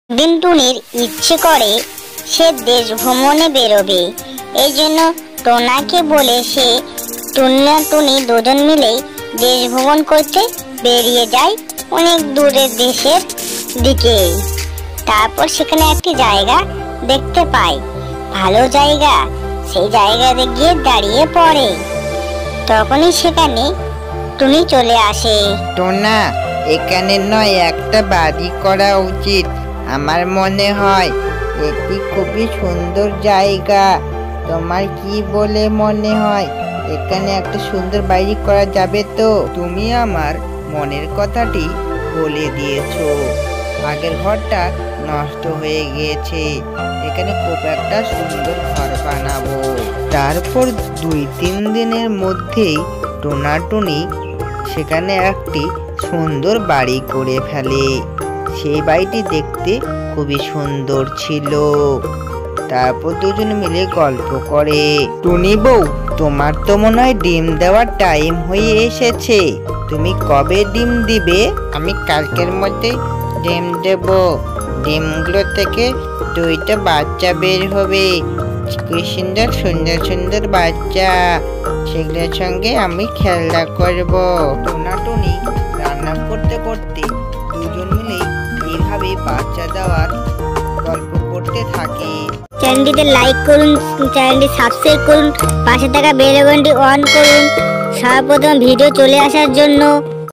একদিন টুনির ইচ্ছে করে সে দেশ ভ্রমণে বেরোবে। এই জন্য টোনাকে বলে সে টুনি দুজন মিলেই দেশ ভ্রমণ করতে বেরিয়ে যায় অনেক দূরের দেশের দিকে। তারপর সেখানে একটি জায়গা দেখতে পায়, ভালো জায়গা। সেই জায়গাতে গিয়ে দাঁড়িয়ে পড়ে। তখনই সেখানে টুনি চলে আসে। টোনা, এখানে নয় একটা বাড়ি করা উচিত। আমার মনে হয় এটি খুবই সুন্দর জায়গা। তোমার কি বলে মনে হয়? এখানে একটা সুন্দর বাড়ি করা যাবে তো? তুমি আমার মনের কথাটি বলে দিয়েছো। আগের ঘরটা নষ্ট হয়ে গিয়েছে, এখানে খুব একটা সুন্দর ঘর বানাবো। তারপর 2-3 দিনের মধ্যেই টোনাটুনি সেখানে একটি সুন্দর বাড়ি করে ফেলে। সেই বাড়িটি দেখতে খুবই সুন্দর ছিল। তারপর দুজন মিলে গল্প করে। টুনি বউ, তোমার তো মনে হয় ডিম দেওয়ার টাইম হয়ে এসেছে। তুমি কবে ডিম দিবে? আমি কালকের মধ্যে ডিম দেব। ডিমগুলো থেকে 2টা বাচ্চা বের হবে। কি সুন্দর সুন্দর সুন্দর বাচ্চা, সেগুলোর সঙ্গে আমি খেলা করব। টোনাটুনি রান্না করতে করতে দুজন মিলে এইভাবে বাচ্চা দেওয়ার গল্প করতে থাকে। চ্যানেলটিতে লাইক করুন, চ্যানেলটি সাবস্ক্রাইব করুন, পাশে থাকা বেল আইকনটি অন করুন সর্বপ্রথম ভিডিও চলে আসার জন্য।